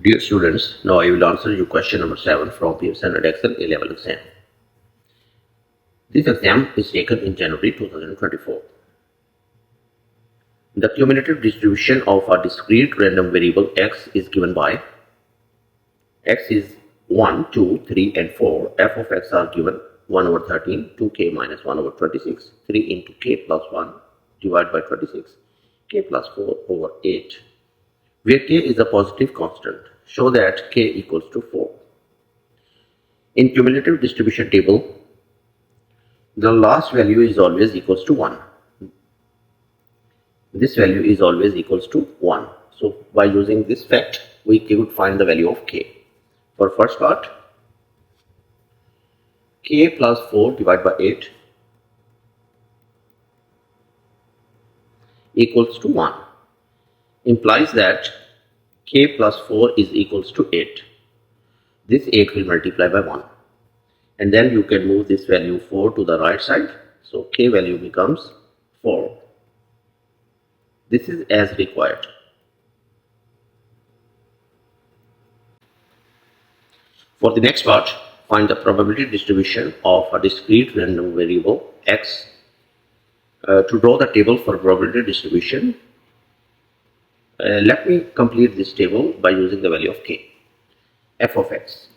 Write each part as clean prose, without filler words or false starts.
Dear students, now I will answer you question number 7 from Pearson Edexcel A-level exam. This exam is taken in January 2024. The cumulative distribution of a discrete random variable x is given by x is 1, 2, 3 and 4. F of x are given 1 over 13, 2k minus 1 over 26, 3 into k plus 1 divided by 26, k plus 4 over 8. Where k is a positive constant, show that k equals to 4. In cumulative distribution table, the last value is always equals to 1. This value is always equals to 1. So by using this fact, we could find the value of k. For first part, k plus 4 divided by 8 equals to 1. Implies that k plus 4 is equals to 8. This 8 will multiply by 1. And then you can move this value 4 to the right side. So k value becomes 4. This is as required. For the next part, find the probability distribution of a discrete random variable x. To draw the table for probability distribution, let me complete this table by using the value of k. F of x.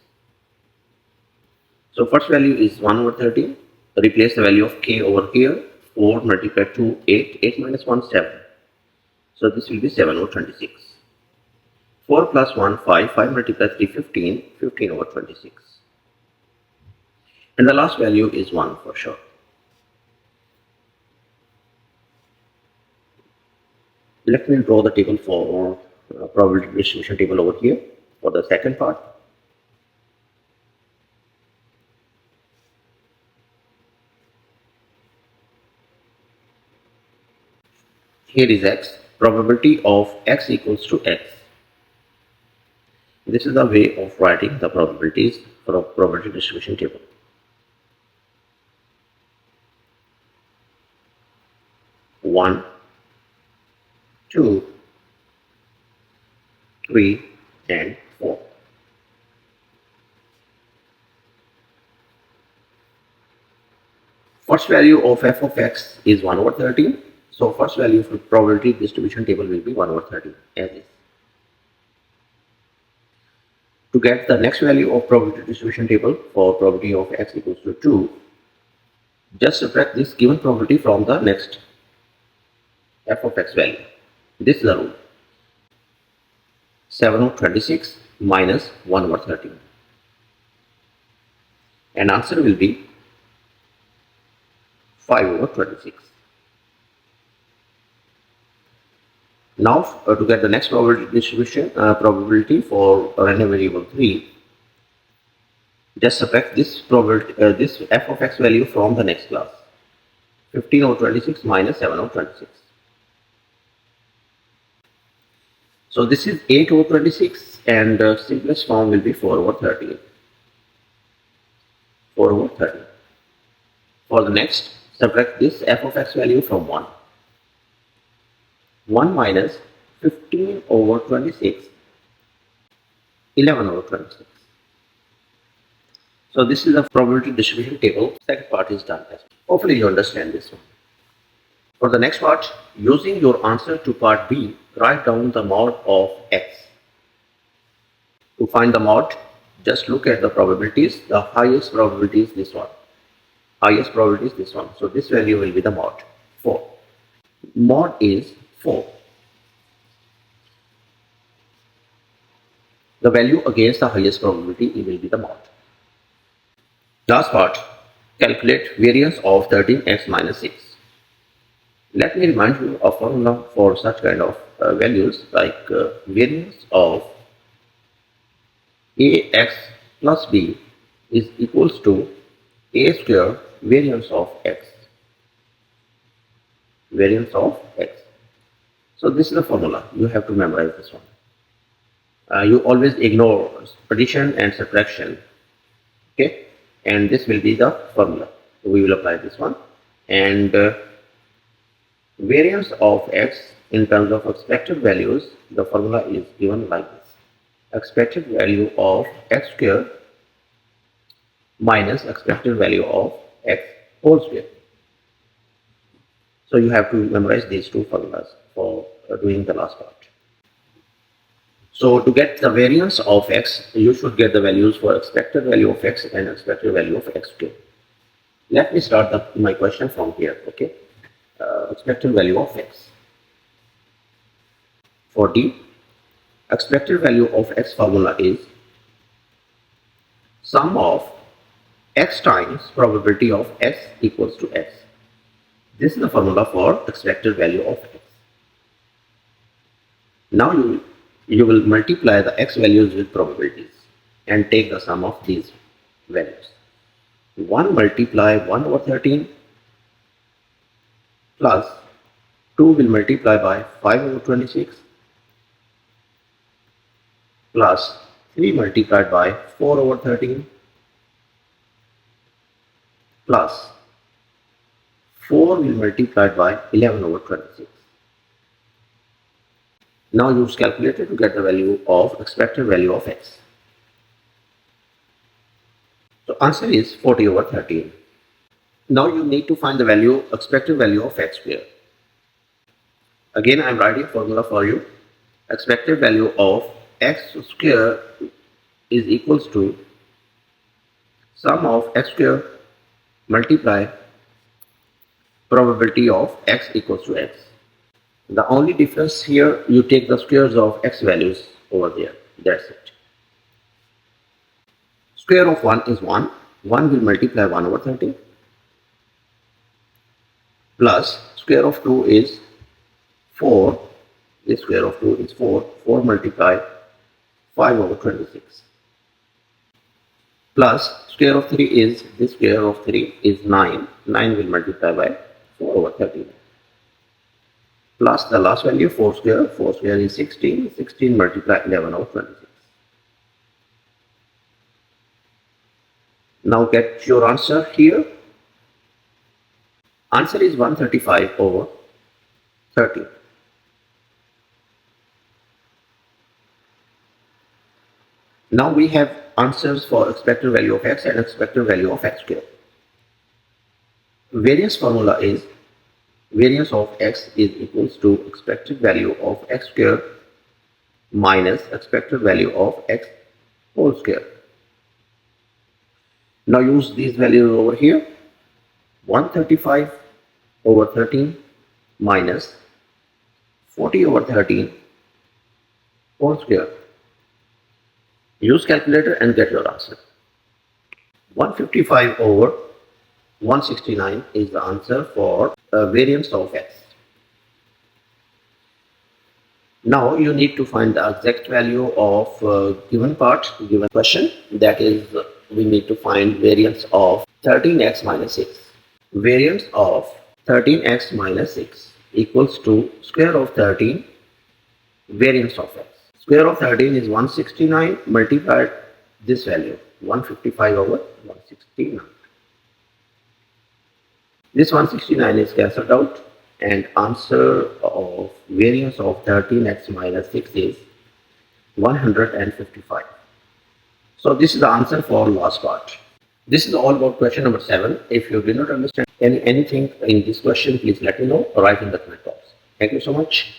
So first value is 1 over 13. Replace the value of k over here. 4 multiplied to 8. 8 minus 1, 7. So this will be 7 over 26. 4 plus 1, 5. 5 multiplied 3, 15. 15 over 26. And the last value is 1 for sure. Let me draw the table for probability distribution table over here for the second part. Here is x, probability of x equals to x. This is the way of writing the probabilities for a probability distribution table. 1, 2, 3 and 4. First value of f of x is 1 over 13. So first value for probability distribution table will be 1 over 13 as is. To get the next value of probability distribution table for probability of x equals to 2, just subtract this given probability from the next f of x value. This is the rule. 7 over 26 minus 1 over 13. And answer will be 5 over 26. Now to get the next probability distribution, probability for random variable 3, just subtract this probability, this f of x value from the next class. 15 over 26 minus 7 over 26. So this is 8 over 26 and simplest form will be 4 over 13. 4 over 13. For the next, subtract this f of x value from 1. 1 minus 15 over 26, 11 over 26. So this is the probability distribution table. Second part is done. Hopefully you understand this one. For the next part, using your answer to part B, write down the mod of x. To find the mod, just look at the probabilities. The highest probability is this one. Highest probability is this one. So this value will be the mod, 4. Mod is 4. The value against the highest probability will be the mod. Last part, calculate variance of 13x minus 6. Let me remind you a formula for such kind of values like variance of ax plus b is equals to a square variance of x. Variance of x. So this is the formula. You have to memorize this one. You always ignore addition and subtraction. Okay, and this will be the formula. So we will apply this one. And variance of x in terms of expected values, the formula is given like this. expected value of x square minus expected value of x whole square. So you have to memorize these two formulas for doing the last part. So to get the variance of x, you should get the values for expected value of x and expected value of x square. Let me start my question from here. Okay, expected value of x. For D, expected value of x formula is sum of x times probability of x equals to x. This is the formula for expected value of x. Now you will multiply the x values with probabilities and take the sum of these values. 1 multiply 1 over 13 plus 2 will multiply by 5 over 26 plus 3 multiplied by 4 over 13 plus 4 will multiplied by 11 over 26. Now use calculator to get the value of expected value of x. So answer is 40 over 13. Now you need to find the value, expected value of x square. Again I am writing formula for you. Expected value of x square is equals to sum of x square multiply probability of x equals to x. The only difference here, you take the squares of x values over there. That's it. Square of 1 is 1. 1 will multiply 1 over 13 plus square of 2 is 4. The square of 2 is 4. 4 multiply 5 over 26 plus square of 3 is, the square of 3 is 9. 9 will multiply by 4 over 13 plus the last value 4 square. 4 square is 16. 16 multiply 11 over 26. Now get your answer here. Answer is 135 over 30. Now we have answers for expected value of x and expected value of x square. Variance formula is variance of x is equals to expected value of x square minus expected value of x whole square. Now use these values over here. 135 over 13 minus 40 over 13 whole square. Use calculator and get your answer. 155 over 169 is the answer for variance of x. Now you need to find the exact value of given part, given question. That is, we need to find variance of 13x minus 6. Variance of 13x minus 6 equals to square of 13 variance of x. Square of 13 is 169 multiplied this value 155 over 169. This 169 is cancelled out and answer of variance of 13x minus 6 is 155. So this is the answer for last part. This is all about question number 7. If you did not understand anything in this question, please let me know or write in the comment box. Thank you so much.